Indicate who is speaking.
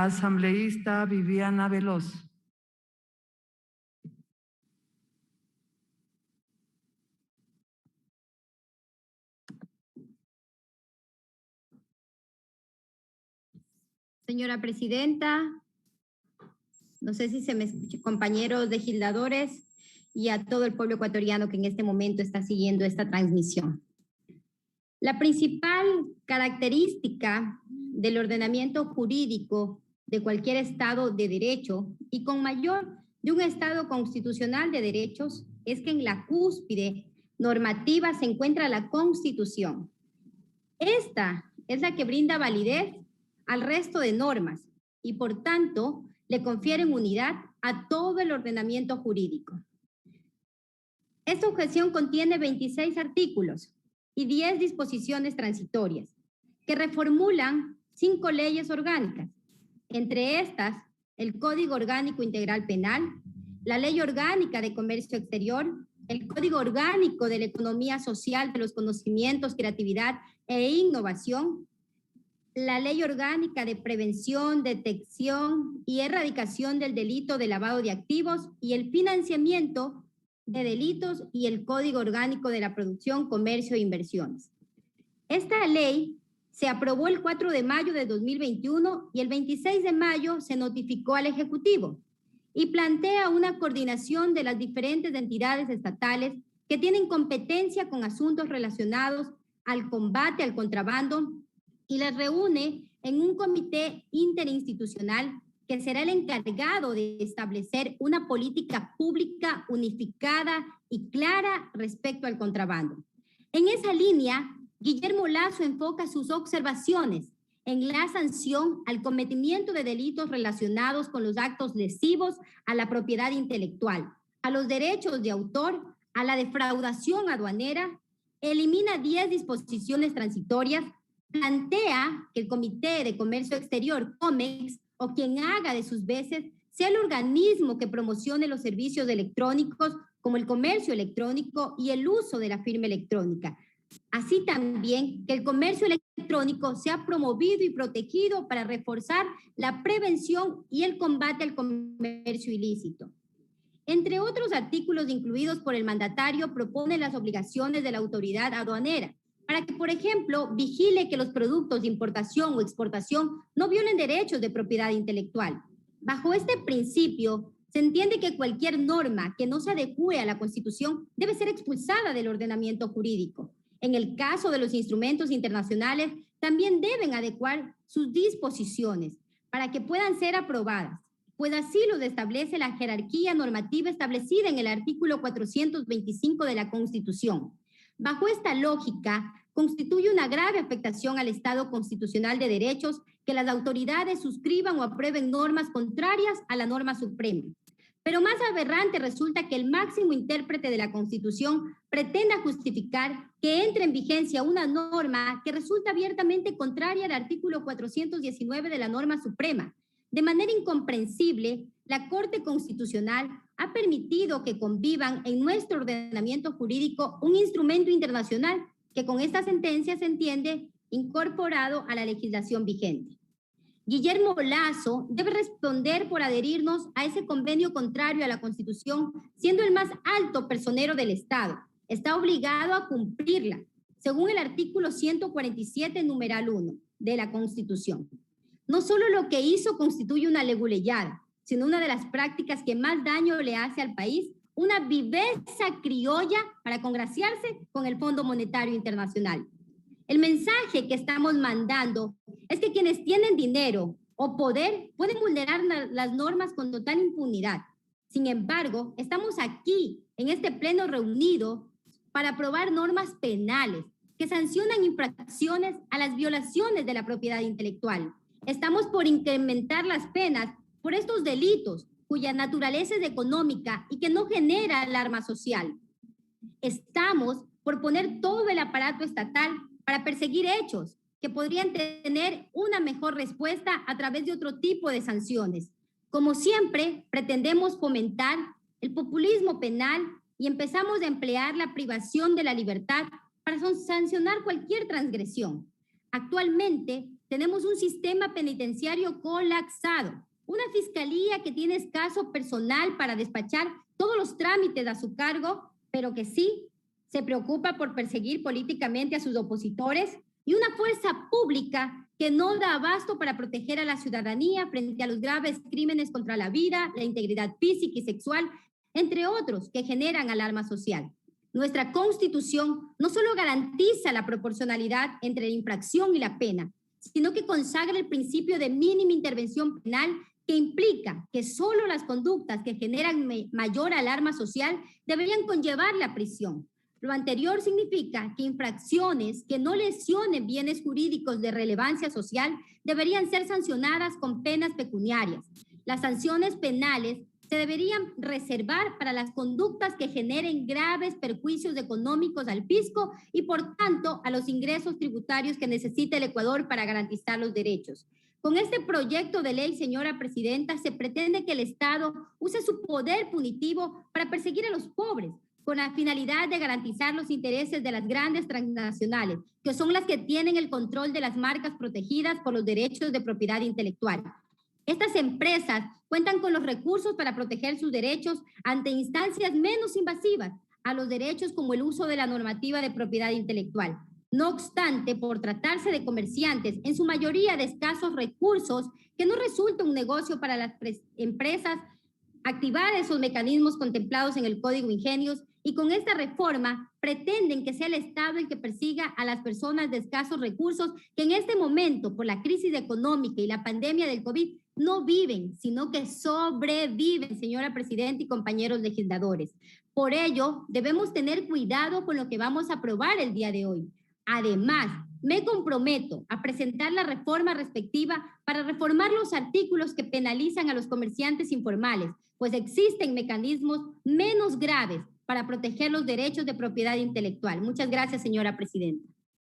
Speaker 1: Asambleísta Viviana Veloz.
Speaker 2: Señora Presidenta, no sé si se me escucha, compañeros legisladores y a todo el pueblo ecuatoriano que en este momento está siguiendo esta transmisión. La principal característica del ordenamiento jurídico de cualquier Estado de Derecho y con mayor de un Estado constitucional de derechos es que en la cúspide normativa se encuentra la Constitución. Esta es la que brinda validez al resto de normas y por tanto le confieren unidad a todo el ordenamiento jurídico. Esta objeción contiene 26 artículos y 10 disposiciones transitorias que reformulan 5 leyes orgánicas, entre estas el Código Orgánico Integral Penal, la Ley Orgánica de Comercio Exterior, el Código Orgánico de la Economía Social de los Conocimientos, Creatividad e Innovación, la Ley Orgánica de Prevención, Detección y Erradicación del Delito de Lavado de Activos y el Financiamiento de Delitos y el Código Orgánico de la Producción, Comercio e Inversiones. Esta ley se aprobó el 4 de mayo de 2021 y el 26 de mayo se notificó al Ejecutivo y plantea una coordinación de las diferentes entidades estatales que tienen competencia con asuntos relacionados al combate al contrabando y las reúne en un comité interinstitucional que será el encargado de establecer una política pública unificada y clara respecto al contrabando. En esa línea, Guillermo Lasso enfoca sus observaciones en la sanción al cometimiento de delitos relacionados con los actos lesivos a la propiedad intelectual, a los derechos de autor, a la defraudación aduanera, elimina 10 disposiciones transitorias, plantea que el Comité de Comercio Exterior, COMEX, o quien haga de sus veces, sea el organismo que promocione los servicios electrónicos como el comercio electrónico y el uso de la firma electrónica. Así también que el comercio electrónico sea promovido y protegido para reforzar la prevención y el combate al comercio ilícito. Entre otros artículos incluidos por el mandatario, propone las obligaciones de la autoridad aduanera para que, por ejemplo, vigile que los productos de importación o exportación no violen derechos de propiedad intelectual. Bajo este principio, se entiende que cualquier norma que no se adecue a la Constitución debe ser expulsada del ordenamiento jurídico. En el caso de los instrumentos internacionales, también deben adecuar sus disposiciones para que puedan ser aprobadas, pues así lo establece la jerarquía normativa establecida en el artículo 425 de la Constitución. Bajo esta lógica, constituye una grave afectación al Estado constitucional de derechos que las autoridades suscriban o aprueben normas contrarias a la norma suprema. Pero más aberrante resulta que el máximo intérprete de la Constitución pretenda justificar que entre en vigencia una norma que resulta abiertamente contraria al artículo 419 de la norma suprema. De manera incomprensible, la Corte Constitucional ha permitido que convivan en nuestro ordenamiento jurídico un instrumento internacional que con esta sentencia se entiende incorporado a la legislación vigente. Guillermo Lasso debe responder por adherirnos a ese convenio contrario a la Constitución, siendo el más alto personero del Estado. Está obligado a cumplirla, según el artículo 147, numeral 1 de la Constitución. No solo lo que hizo constituye una leguleyada, sino una de las prácticas que más daño le hace al país, una viveza criolla para congraciarse con el Fondo Monetario Internacional. El mensaje que estamos mandando es que quienes tienen dinero o poder pueden vulnerar las normas con total impunidad. Sin embargo, estamos aquí, en este pleno reunido, para aprobar normas penales que sancionan infracciones a las violaciones de la propiedad intelectual. Estamos por incrementar las penas por estos delitos cuya naturaleza es económica y que no genera alarma social. Estamos por poner todo el aparato estatal para perseguir hechos que podrían tener una mejor respuesta a través de otro tipo de sanciones. Como siempre, pretendemos fomentar el populismo penal y empezamos a emplear la privación de la libertad para sancionar cualquier transgresión. Actualmente, Tenemos un sistema penitenciario colapsado, una fiscalía que tiene escaso personal para despachar todos los trámites a su cargo, pero que sí se preocupa por perseguir políticamente a sus opositores, y una fuerza pública que no da abasto para proteger a la ciudadanía frente a los graves crímenes contra la vida, la integridad física y sexual, entre otros que generan alarma social. Nuestra Constitución no solo garantiza la proporcionalidad entre la infracción y la pena, sino que consagra el principio de mínima intervención penal, que implica que solo las conductas que generan mayor alarma social deberían conllevar la prisión. Lo anterior significa que infracciones que no lesionen bienes jurídicos de relevancia social deberían ser sancionadas con penas pecuniarias. Las sanciones penales se deberían reservar para las conductas que generen graves perjuicios económicos al fisco y, por tanto, a los ingresos tributarios que necesita el Ecuador para garantizar los derechos. Con este proyecto de ley, señora presidenta, se pretende que el Estado use su poder punitivo para perseguir a los pobres, con la finalidad de garantizar los intereses de las grandes transnacionales, que son las que tienen el control de las marcas protegidas por los derechos de propiedad intelectual. Estas empresas cuentan con los recursos para proteger sus derechos ante instancias menos invasivas a los derechos, como el uso de la normativa de propiedad intelectual. No obstante, por tratarse de comerciantes, en su mayoría de escasos recursos, que no resulta un negocio para las empresas activar esos mecanismos contemplados en el Código Ingenios, y con esta reforma pretenden que sea el Estado el que persiga a las personas de escasos recursos que en este momento, por la crisis económica y la pandemia del COVID, no viven, sino que sobreviven, señora presidenta y compañeros legisladores. Por ello, debemos tener cuidado con lo que vamos a aprobar el día de hoy. Además, me comprometo a presentar la reforma respectiva para reformar los artículos que penalizan a los comerciantes informales, pues existen mecanismos menos graves para proteger los derechos de propiedad intelectual. Muchas gracias, señora presidenta.